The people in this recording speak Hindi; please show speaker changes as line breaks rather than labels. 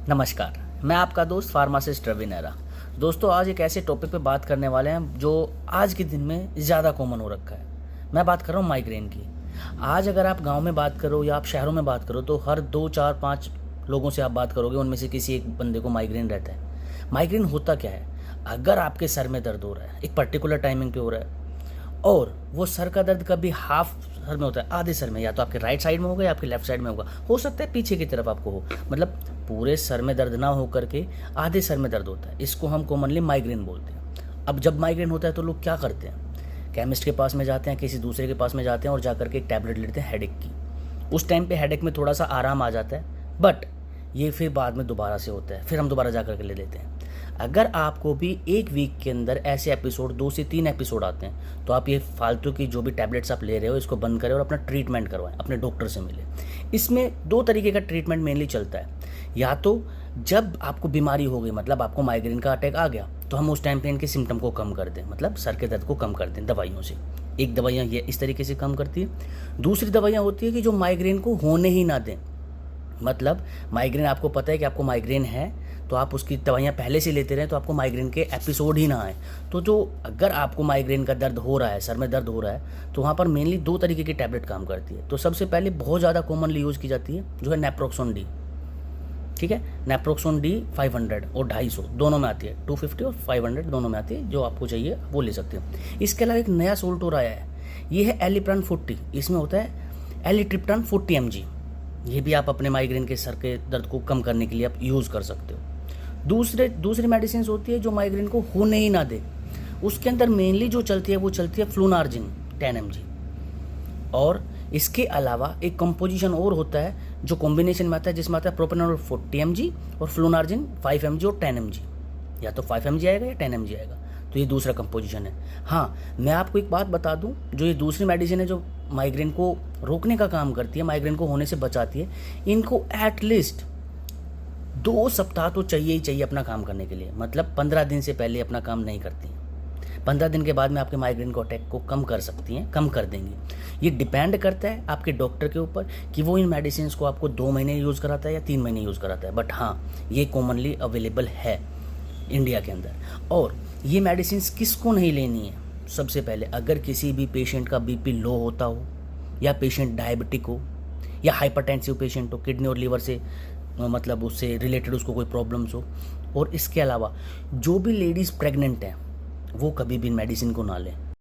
नमस्कार, मैं आपका दोस्त फार्मासिस्ट रवि नेहरा। दोस्तों, आज एक ऐसे टॉपिक पे बात करने वाले हैं जो आज के दिन में ज़्यादा कॉमन हो रखा है। मैं बात कर रहा हूँ माइग्रेन की। आज अगर आप गांव में बात करो या आप शहरों में बात करो तो हर 2, 4, 5 लोगों से आप बात करोगे, उनमें से किसी एक बंदे को माइग्रेन रहता है। माइग्रेन होता क्या है? अगर आपके सर में दर्द हो रहा है, एक पर्टिकुलर टाइमिंग पे हो रहा है, और वो सर का दर्द कभी हाफ सर में होता है, आधे सर में, या तो आपके राइट साइड में होगा या आपके लेफ्ट साइड में होगा, हो सकता है पीछे की तरफ आपको हो, मतलब पूरे सर में दर्द ना हो करके आधे सर में दर्द होता है, इसको हम कॉमनली माइग्रेन बोलते हैं। अब जब माइग्रेन होता है तो लोग क्या करते हैं? केमिस्ट के पास में जाते हैं, किसी दूसरे के पास में जाते हैं और जा करके एक टैबलेट लेते हैं हेडेक की। उस टाइम पे हेडेक में थोड़ा सा आराम आ जाता है, बट ये फिर बाद में दोबारा से होता है, फिर हम दोबारा जा करके ले लेते हैं। अगर आपको भी एक वीक के अंदर ऐसे एपिसोड 2 से 3 एपिसोड आते हैं तो आप ये फालतू की जो भी टैबलेट्स आप ले रहे हो इसको बंद करें और अपना ट्रीटमेंट करवाएं, अपने डॉक्टर से मिले। इसमें 2 तरीके का ट्रीटमेंट मेनली चलता है। या तो जब आपको बीमारी हो गई, मतलब आपको माइग्रेन का अटैक आ गया, तो हम उस टाइम पे इनके सिम्टम को कम कर दें, मतलब सर के दर्द को कम कर दें दवाइयों से। एक दवाइयाँ ये इस तरीके से कम करती है। दूसरी दवाइयाँ होती है कि जो माइग्रेन को होने ही ना दें, मतलब माइग्रेन आपको पता है कि आपको माइग्रेन है तो आप उसकी दवाइयाँ पहले से लेते रहें तो आपको माइग्रेन के एपिसोड ही ना आए। तो जो अगर आपको माइग्रेन का दर्द हो रहा है, सर में दर्द हो रहा है, तो वहाँ पर मेनली 2 तरीके की टैबलेट काम करती है। तो सबसे पहले बहुत ज़्यादा कॉमनली यूज़ की जाती है जो है नेप्रोक्सोन डी। ठीक है, नेप्रोक्सोन डी 500 और 250 दोनों में आती है, 250 और 500 दोनों में आती है। जो आपको चाहिए वो ले सकते हो। इसके अलावा एक नया सोल्टोर आया है, ये है एलिप्रान 40। इसमें होता है एलिट्रिप्टान 40 mg। ये भी आप अपने माइग्रेन के सर के दर्द को कम करने के लिए आप यूज़ कर सकते हो। दूसरी मेडिसिन होती है जो माइग्रेन को होने ही ना दे। उसके अंदर मेनली जो चलती है वो चलती है फ्लूनार्जिन 10 mg। और इसके अलावा एक कंपोजिशन और होता है जो कॉम्बिनेशन में आता है, जिसमें आता है प्रोपेनोल 40 mg और फ्लूनार्जिन 5 mg और 10 mg। या तो 5 mg आएगा या 10 mg आएगा, तो ये दूसरा कंपोजिशन है। हाँ, मैं आपको एक बात बता दूं, जो ये दूसरी मेडिसिन है जो माइग्रेन को रोकने का काम करती है, माइग्रेन को होने से बचाती है, इनको एटलीस्ट 2 सप्ताह तो चाहिए ही चाहिए अपना काम करने के लिए। मतलब 15 दिन से पहले अपना काम नहीं करती हैं। 15 दिन के बाद में आपके माइग्रेन को अटैक को कम कर सकती हैं, कम कर देंगी। ये डिपेंड करता है आपके डॉक्टर के ऊपर कि वो इन मेडिसिन को आपको 2 महीने यूज़ कराता है या 3 महीने यूज़ कराता है। बट हाँ, ये कॉमनली अवेलेबल है इंडिया के अंदर। और ये मेडिसिन किसको नहीं लेनी है? सबसे पहले अगर किसी भी पेशेंट का बीपी लो होता हो, या पेशेंट डायबिटिक हो, या हाइपरटेंसिव पेशेंट हो, किडनी और लीवर से मतलब उससे रिलेटेड उसको कोई प्रॉब्लम्स हो। और इसके अलावा जो भी लेडीज़ प्रेग्नेंट हैं वो कभी भी मेडिसिन को ना लें।